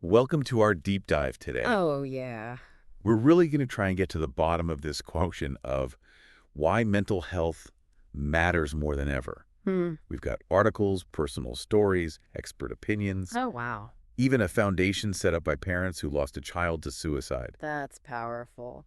Welcome to our deep dive today. Oh, yeah. We're really going to try and get to the bottom of this quotient of why mental health matters more than ever. We've got articles, personal stories, expert opinions, Oh, wow. even a foundation set up by parents who lost a child to suicide. That's powerful.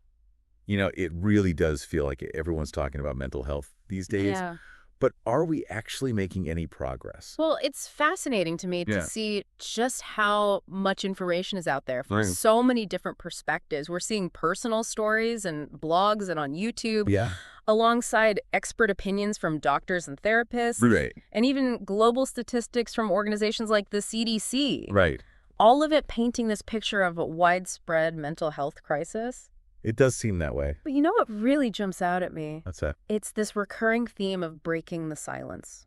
You know, it really does feel like everyone's talking about mental health these days. Yeah. But are we actually making any progress? Well, it's fascinating to me to Yeah. see just how much information is out there from Right. so many different perspectives. We're seeing personal stories and blogs and on YouTube, Yeah. alongside expert opinions from doctors and therapists, Right. and even global statistics from organizations like the CDC. Right. All of it painting this picture of a widespread mental health crisis. It does seem that way. But you know what really jumps out at me? That's it. It's this recurring theme of breaking the silence.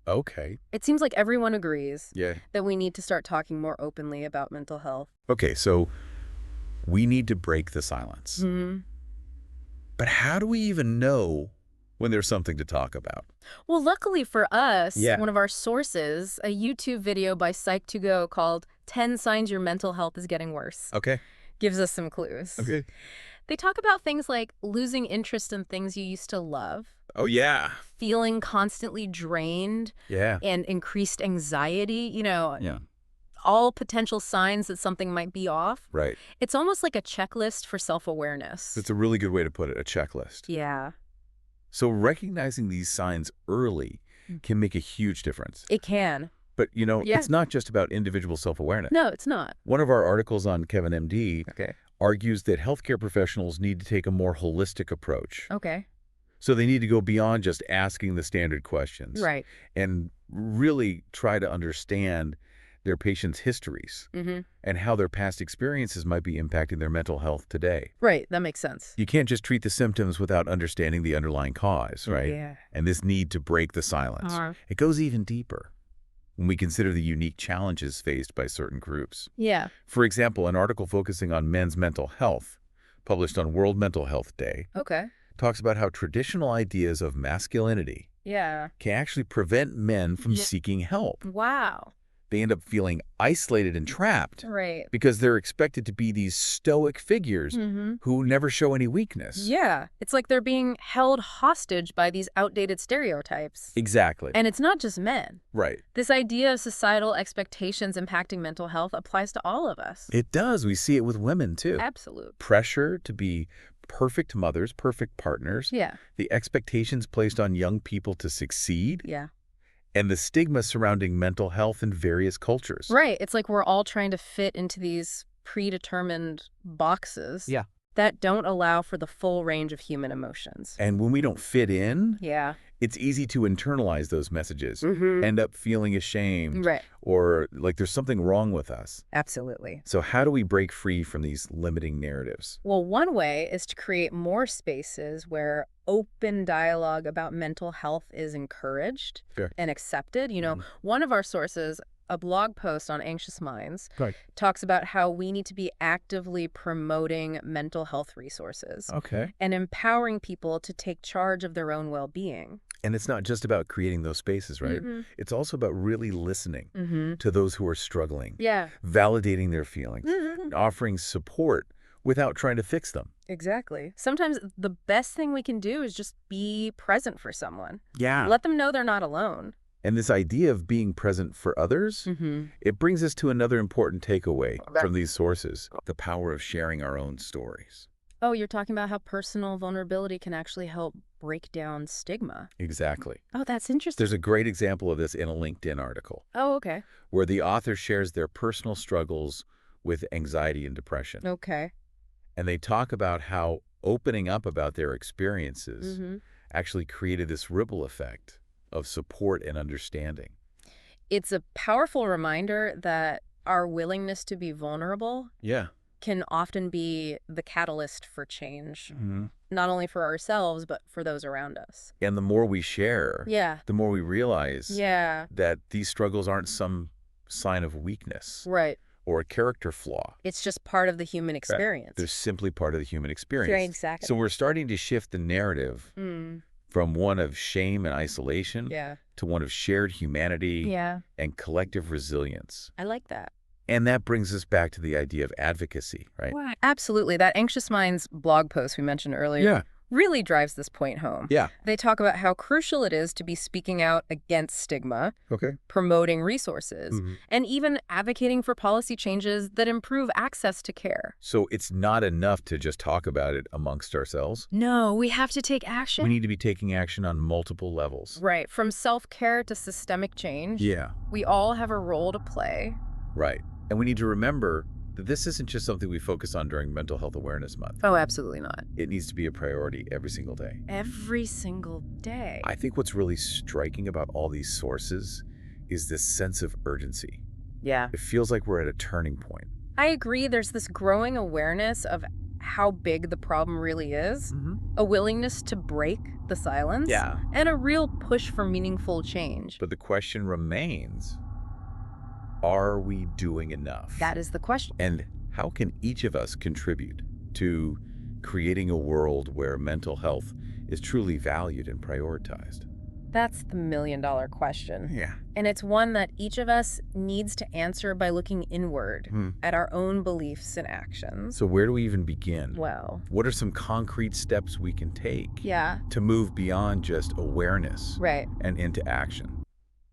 Okay. It seems like everyone agrees Yeah. that we need to start talking more openly about mental health. Okay, so we need to break the silence. But how do we even know when there's something to talk about? Well, luckily for us, Yeah. one of our sources, a YouTube video by Psych2Go called 10 Signs Your Mental Health is Getting Worse, Okay. gives us some clues. Okay. They talk about things like losing interest in things you used to love, Oh, yeah. feeling constantly drained, Yeah. and increased anxiety, Yeah. all potential signs that something might be off. Right. It's almost like a checklist for self-awareness. That's a really good way to put it, a checklist. Yeah, So recognizing these signs early can make a huge difference. it can. But, Yeah. it's not just about individual self-awareness. No, it's not. One of our articles on Kevin MD Okay. argues that healthcare professionals need to take a more holistic approach. Okay. So they need to go beyond just asking the standard questions. Right. And really try to understand their patients' histories and how their past experiences might be impacting their mental health today. Right. That makes sense. You can't just treat the symptoms without understanding the underlying cause, right? Yeah. And this need to break the silence. It goes even deeper when we consider the unique challenges faced by certain groups. Yeah. For example, an article focusing on men's mental health, published on World Mental Health Day, Okay. talks about how traditional ideas of masculinity Yeah. can actually prevent men from Yeah. seeking help. Wow. They end up feeling isolated and trapped Right. because they're expected to be these stoic figures who never show any weakness. Yeah. It's like they're being held hostage by these outdated stereotypes. Exactly. And it's not just men. Right. This idea of societal expectations impacting mental health applies to all of us. It does. We see it with women, too. Absolute. Pressure to be perfect mothers, perfect partners, Yeah. the expectations placed on young people to succeed, Yeah. and the stigma surrounding mental health in various cultures. Right. It's like we're all trying to fit into these predetermined boxes Yeah. that don't allow for the full range of human emotions. And when we don't fit in, Yeah. it's easy to internalize those messages, end up feeling ashamed, Right. or like there's something wrong with us. Absolutely. So how do we break free from these limiting narratives? Well, one way is to create more spaces where open dialogue about mental health is encouraged Fair. and accepted. One of our sources, a blog post on Anxious Minds, Right. talks about how we need to be actively promoting mental health resources Okay. and empowering people to take charge of their own well-being. And it's not just about creating those spaces, right? It's also about really listening to those who are struggling, Yeah. validating their feelings, and offering support without trying to fix them. Exactly. Sometimes the best thing we can do is just be present for someone. Yeah. Let them know they're not alone. And this idea of being present for others, it brings us to another important takeaway from these sources, the power of sharing our own stories. Oh, you're talking about how personal vulnerability can actually help break down stigma. Exactly. Oh, that's interesting. There's a great example of this in a LinkedIn article Oh, okay. where the author shares their personal struggles with anxiety and depression. Okay. And they talk about how opening up about their experiences actually created this ripple effect of support and understanding. It's a powerful reminder that our willingness to be vulnerable Yeah. can often be the catalyst for change, not only for ourselves, but for those around us. And the more we share, Yeah. the more we realize Yeah. that these struggles aren't some sign of weakness Right. or a character flaw. It's just part of the human experience. They're simply part of the human experience. Right, exactly. So we're starting to shift the narrative from one of shame and isolation Yeah. to one of shared humanity Yeah. and collective resilience. I like that. And that brings us back to the idea of advocacy, right? Wow. Absolutely. That Anxious Minds blog post we mentioned earlier Yeah. really drives this point home. Yeah. They talk about how crucial it is to be speaking out against stigma, Okay. promoting resources, Mhm. and even advocating for policy changes that improve access to care. So it's not enough to just talk about it amongst ourselves. No, we have to take action. We need to be taking action on multiple levels. Right. From self-care to systemic change, Yeah. we all have a role to play. Right. And we need to remember that this isn't just something we focus on during Mental Health Awareness Month. Oh, absolutely not. It needs to be a priority every single day. Every single day. I think what's really striking about all these sources is this sense of urgency. Yeah. It feels like we're at a turning point. I agree. There's this growing awareness of how big the problem really is, a willingness to break the silence, Yeah. and a real push for meaningful change. But the question remains, are we doing enough? That is the question. And how can each of us contribute to creating a world where mental health is truly valued and prioritized? That's the million-dollar question. Yeah. And it's one that each of us needs to answer by looking inward at our own beliefs and actions. So where do we even begin? Well, What are some concrete steps we can take yeah, to move beyond just awareness right. and into action?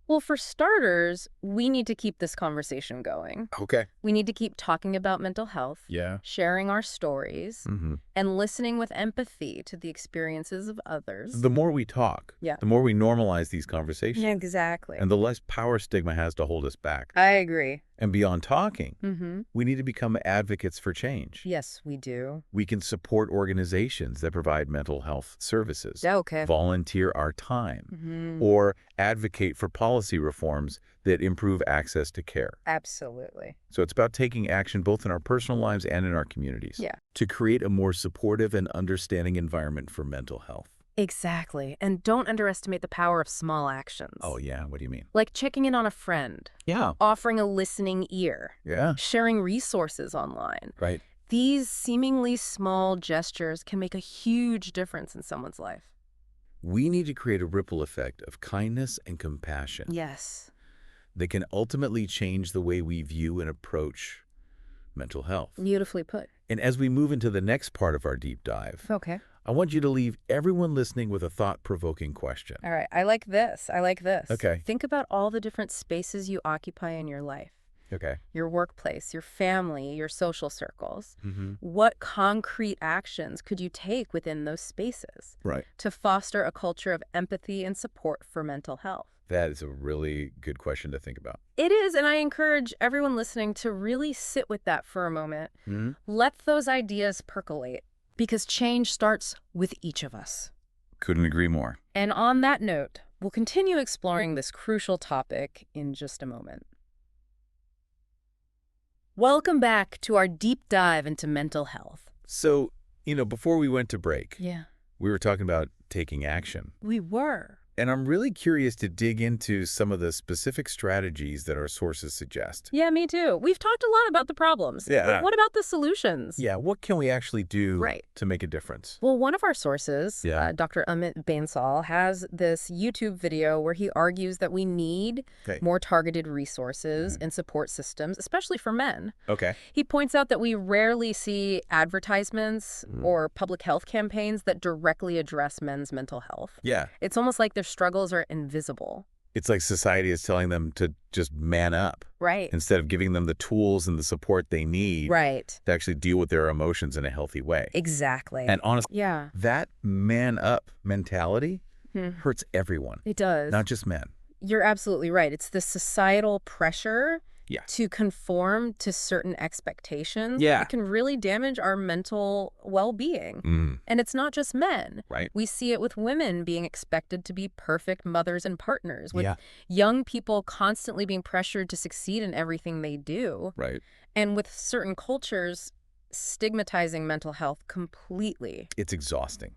Well, for starters, we need to keep this conversation going. Okay. We need to keep talking about mental health, Yeah. sharing our stories, Mm-hmm. and listening with empathy to the experiences of others. The more we talk, Yeah. the more we normalize these conversations, Exactly. and the less power stigma has to hold us back. I agree. And beyond talking, Mm-hmm. we need to become advocates for change. Yes, we do. We can support organizations that provide mental health services, Okay. volunteer our time, Mm-hmm. or advocate for policy reforms that improve access to care. Absolutely. So it's about taking action both in our personal lives and in our communities to create a more supportive and understanding environment for mental health. Exactly. And don't underestimate the power of small actions. Oh, yeah. What do you mean? Like checking in on a friend, Yeah. offering a listening ear, Yeah. sharing resources online. Right. These seemingly small gestures can make a huge difference in someone's life. We need to create a ripple effect of kindness and compassion Yes. that can ultimately change the way we view and approach mental health. Beautifully put. And as we move into the next part of our deep dive, Okay. I want you to leave everyone listening with a thought-provoking question. All right. I like this. Okay. Think about all the different spaces you occupy in your life. Okay. Your workplace, your family, your social circles. Mm-hmm. What concrete actions could you take within those spaces Right. to foster a culture of empathy and support for mental health? That is a really good question to think about. It is, and I encourage everyone listening to really sit with that for a moment. Mm-hmm. Let those ideas percolate, because change starts with each of us. Couldn't agree more. And on that note, we'll continue exploring this crucial topic in just a moment. Welcome back to our deep dive into mental health. So, before we went to break, Yeah, we were talking about taking action. we were. And I'm really curious to dig into some of the specific strategies that our sources suggest. Yeah, me too. We've talked a lot about the problems. Yeah. But what about the solutions? Yeah, what can we actually do Right. to make a difference? Well, one of our sources, Yeah. Dr. Amit Bansal, has this YouTube video where he argues that we need Okay. more targeted resources and support systems, especially for men. Okay. He points out that we rarely see advertisements or public health campaigns that directly address men's mental health. Yeah. It's almost like their struggles are invisible. It's like society is telling them to just man up Right. instead of giving them the tools and the support they need Right. to actually deal with their emotions in a healthy way. Exactly. And honestly, Yeah, that man up mentality hurts everyone, it does. not just men. You're absolutely right. It's the societal pressure Yeah. to conform to certain expectations. Yeah. It can really damage our mental well-being. And it's not just men. Right. We see it with women being expected to be perfect mothers and partners, with Yeah. young people constantly being pressured to succeed in everything they do, Right. and with certain cultures stigmatizing mental health completely. It's exhausting.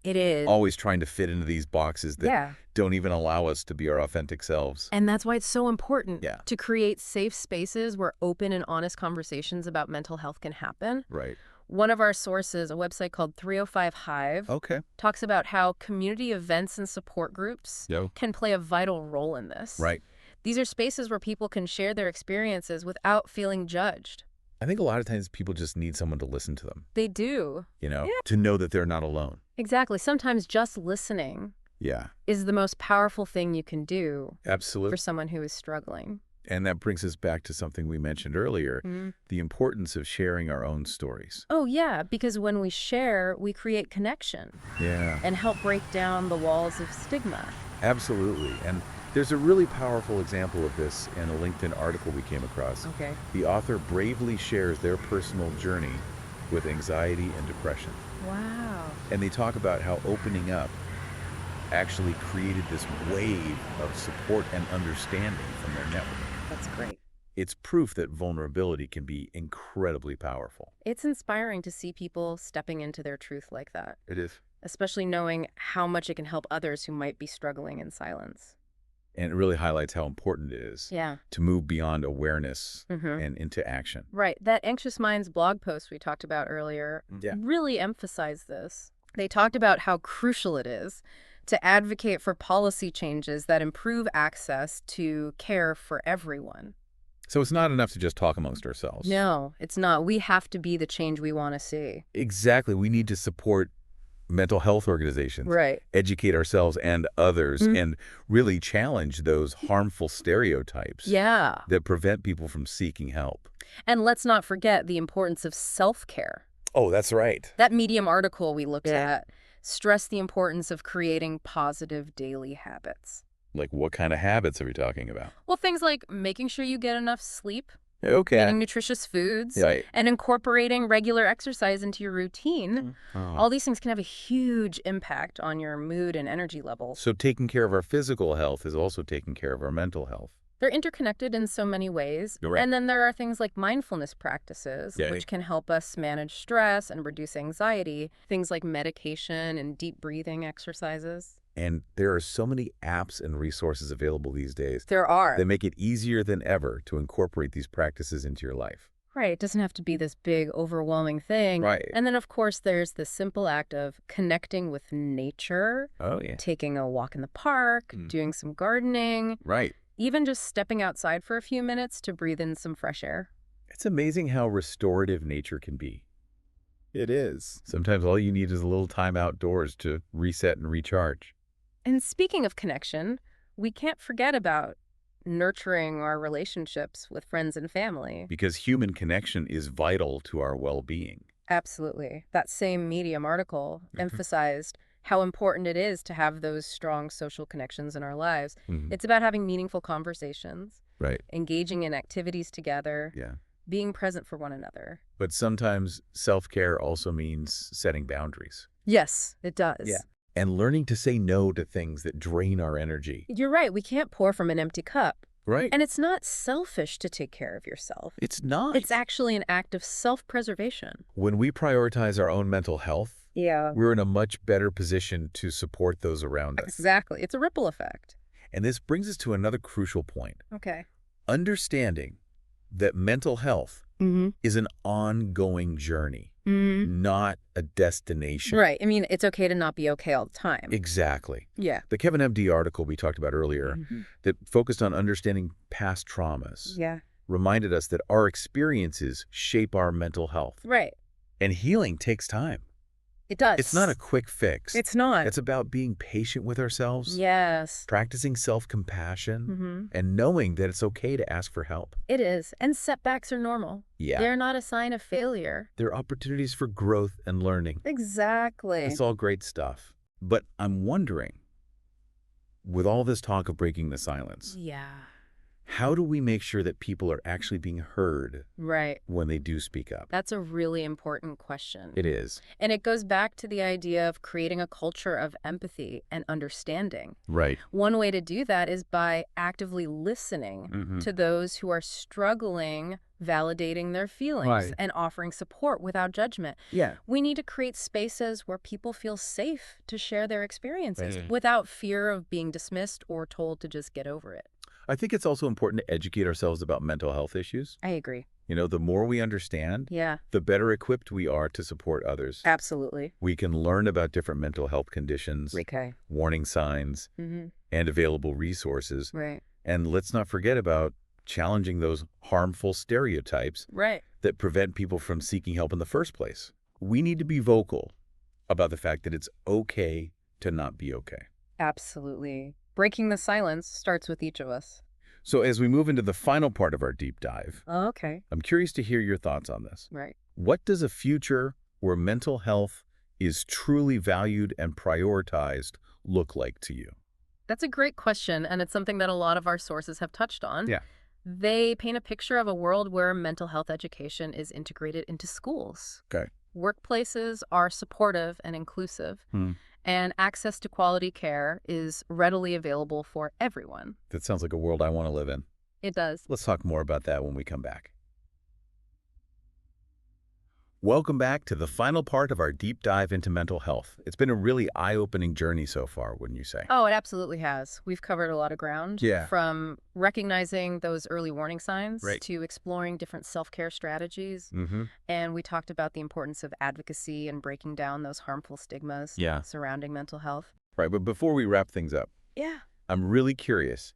It is. Always trying to fit into these boxes that Yeah. don't even allow us to be our authentic selves. And that's why it's so important Yeah. to create safe spaces where open and honest conversations about mental health can happen. Right. One of our sources, a website called 305 Hive, Okay. talks about how community events and support groups Yo. can play a vital role in this. Right. These are spaces where people can share their experiences without feeling judged. I think a lot of times people just need someone to listen to them, They do. Yeah. to know that they're not alone. Exactly. Sometimes just listening Yeah, is the most powerful thing you can do for absolutely. someone who is struggling. And that brings us back to something we mentioned earlier, the importance of sharing our own stories. Oh, yeah, because when we share, we create connection Yeah, and help break down the walls of stigma. absolutely. And there's a really powerful example of this in a LinkedIn article we came across. Okay. The author bravely shares their personal journey with anxiety and depression. Wow. And they talk about how opening up actually created this wave of support and understanding from their network. That's great. It's proof that vulnerability can be incredibly powerful. It's inspiring to see people stepping into their truth like that, It is. especially knowing how much it can help others who might be struggling in silence. And it really highlights how important it is Yeah. to move beyond awareness Mm-hmm. and into action. Right. That Anxious Minds blog post we talked about earlier Yeah. really emphasized this. They talked about how crucial it is to advocate for policy changes that improve access to care for everyone. So it's not enough to just talk amongst ourselves. No, it's not. We have to be the change we want to see. Exactly. We need to support mental health organizations, Right. educate ourselves and others, and really challenge those harmful stereotypes Yeah. that prevent people from seeking help. And let's not forget the importance of self-care. Oh, that's right. That Medium article we looked at stressed the importance of creating positive daily habits. Like, what kind of habits are we talking about? Well, things like making sure you get enough sleep, Okay. eating nutritious foods, Yeah. and incorporating regular exercise into your routine. All these things can have a huge impact on your mood and energy levels. So taking care of our physical health is also taking care of our mental health. They're interconnected in so many ways. Right. And then there are things like mindfulness practices, Yeah. which can help us manage stress and reduce anxiety. Things like medication and deep breathing exercises. And there are so many apps and resources available these days There are. that make it easier than ever to incorporate these practices into your life. Right. It doesn't have to be this big, overwhelming thing. Right. And then, of course, there's the simple act of connecting with nature, Oh, yeah. taking a walk in the park, doing some gardening, Right. even just stepping outside for a few minutes to breathe in some fresh air. It's amazing how restorative nature can be. It is. Sometimes all you need is a little time outdoors to reset and recharge. And speaking of connection, we can't forget about nurturing our relationships with friends and family. Because human connection is vital to our well-being. Absolutely. That same Medium article emphasized how important it is to have those strong social connections in our lives. It's about having meaningful conversations, Right. engaging in activities together, Yeah. being present for one another. But sometimes self-care also means setting boundaries Yes, it does. Yeah. and learning to say no to things that drain our energy. You're right. We can't pour from an empty cup. Right. And it's not selfish to take care of yourself. It's not. It's actually an act of self-preservation. When we prioritize our own mental health, Yeah. we're in a much better position to support those around us. Exactly. It's a ripple effect. And this brings us to another crucial point. Okay. Understanding that mental health is an ongoing journey, not a destination. Right. I mean, it's okay to not be okay all the time. Exactly. Yeah. The Kevin M.D. article we talked about earlier that focused on understanding past traumas Yeah. reminded us that our experiences shape our mental health. Right. And healing takes time. It does. It's not a quick fix. It's not. It's about being patient with ourselves, Yes. practicing self-compassion, and knowing that it's okay to ask for help. It is. And setbacks are normal. Yeah. They're not a sign of failure. They're opportunities for growth and learning. Exactly. It's all great stuff. But I'm wondering, with all this talk of breaking the silence, Yeah. how do we make sure that people are actually being heard Right. when they do speak up? That's a really important question. It is. And it goes back to the idea of creating a culture of empathy and understanding. Right. One way to do that is by actively listening to those who are struggling, validating their feelings, Right. and offering support without judgment. Yeah. We need to create spaces where people feel safe to share their experiences Right. without fear of being dismissed or told to just get over it. I think it's also important to educate ourselves about mental health issues. I agree. You know, the more we understand, Yeah, the better equipped we are to support others. absolutely. We can learn about different mental health conditions, Okay. warning signs, and available resources, Right. And let's not forget about challenging those harmful stereotypes Right. that prevent people from seeking help in the first place. We need to be vocal about the fact that it's okay to not be okay. Absolutely. Breaking the silence starts with each of us. So as we move into the final part of our deep dive, Okay. I'm curious to hear your thoughts on this. Right. What does a future where mental health is truly valued and prioritized look like to you? That's a great question, and it's something that a lot of our sources have touched on. Yeah. They paint a picture of a world where mental health education is integrated into schools. Okay. Workplaces are supportive and inclusive, and access to quality care is readily available for everyone. That sounds like a world I want to live in. It does. Let's talk more about that when we come back. Welcome back to the final part of our deep dive into mental health. It's been a really eye-opening journey so far, wouldn't you say? Oh, it absolutely has. We've covered a lot of ground. Yeah. From recognizing those early warning signs Right. to exploring different self-care strategies. Mm-hmm. And we talked about the importance of advocacy and breaking down those harmful stigmas Yeah. surrounding mental health. Right, but before we wrap things up, Yeah. I'm really curious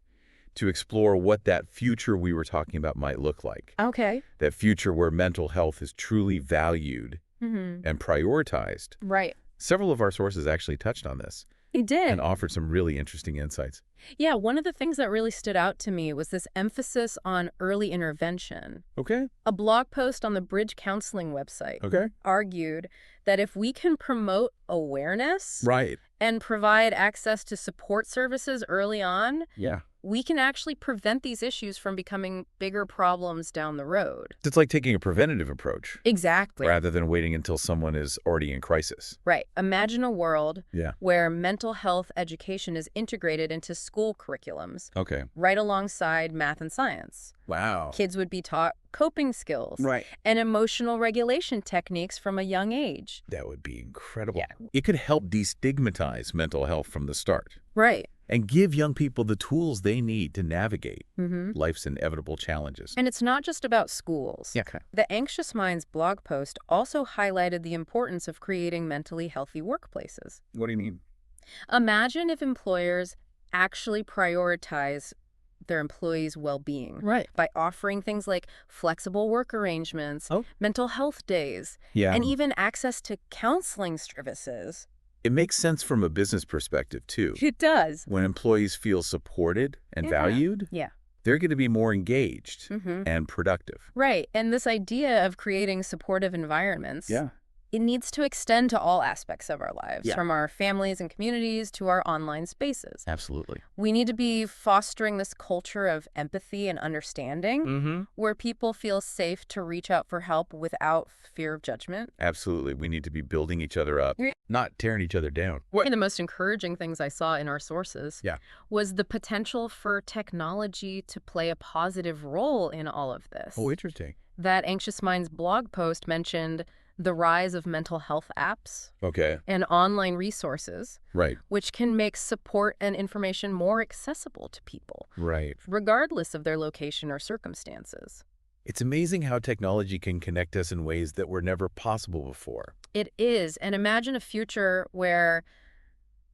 to explore what that future we were talking about might look like. Okay. That future where mental health is truly valued and prioritized. Right. Several of our sources actually touched on this It did. and offered some really interesting insights. Yeah, one of the things that really stood out to me was this emphasis on early intervention. Okay. A blog post on the Bridge Counseling website Okay. argued that if we can promote awareness Right. and provide access to support services early on, Yeah. we can actually prevent these issues from becoming bigger problems down the road. It's like taking a preventative approach Exactly. rather than waiting until someone is already in crisis. Right. Imagine a world Yeah. where mental health education is integrated into school curriculums, Okay. right alongside math and science. Wow. Kids would be taught coping skills Right. and emotional regulation techniques from a young age. That would be incredible. Yeah. It could help destigmatize mental health from the start Right. and give young people the tools they need to navigate Mm-hmm. life's inevitable challenges. And it's not just about schools. Yeah. Okay. The Anxious Minds blog post also highlighted the importance of creating mentally healthy workplaces. What do you mean? Imagine if employers actually prioritize their employees' well-being Right. by offering things like flexible work arrangements, Oh. mental health days, Yeah. and even access to counseling services. It makes sense from a business perspective, too. It does. When employees feel supported and Yeah. valued, Yeah. they're going to be more engaged Mm-hmm. and productive. Right. And this idea of creating supportive environments, it needs to extend to all aspects of our lives, Yeah. from our families and communities to our online spaces. Absolutely. We need to be fostering this culture of empathy and understanding Mm-hmm. where people feel safe to reach out for help without fear of judgment. Absolutely. We need to be building each other up, Yeah. not tearing each other down. One of the most encouraging things I saw in our sources Yeah. was the potential for technology to play a positive role in all of this. Oh, interesting. That Anxious Minds blog post mentioned the rise of mental health apps Okay. and online resources, Right. which can make support and information more accessible to people, Right. regardless of their location or circumstances. It's amazing how technology can connect us in ways that were never possible before. It is, and imagine a future where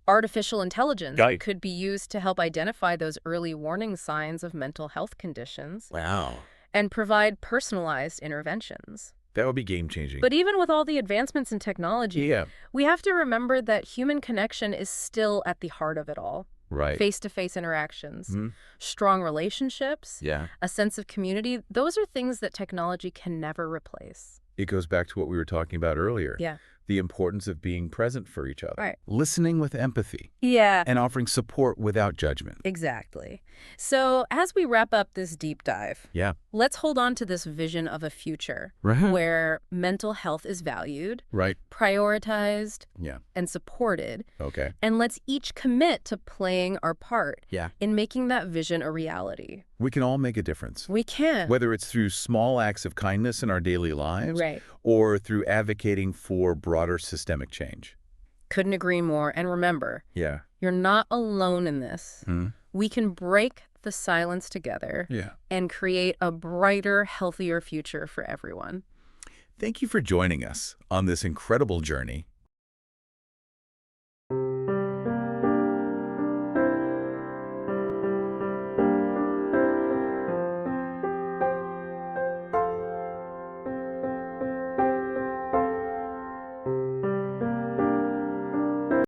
artificial intelligence Right. could be used to help identify those early warning signs of mental health conditions Wow. and provide personalized interventions. That would be game-changing. But even with all the advancements in technology, yeah. we have to remember that human connection is still at the heart of it all. Right. Face-to-face interactions, Mhm. strong relationships, Yeah. a sense of community, those are things that technology can never replace. It goes back to what we were talking about earlier. Yeah. The importance of being present for each other. Right. Listening with empathy Yeah. and offering support without judgment. Exactly. So as we wrap up this deep dive, Yeah. let's hold on to this vision of a future Right. where mental health is valued, Right. prioritized, Yeah. and supported. Okay. And let's each commit to playing our part Yeah. in making that vision a reality. We can all make a difference. We can. Whether it's through small acts of kindness in our daily lives Right. or through advocating for broader systemic change. Couldn't agree more. And remember, Yeah. you're not alone in this. We can break the silence together Yeah. and create a brighter, healthier future for everyone. Thank you for joining us on this incredible journey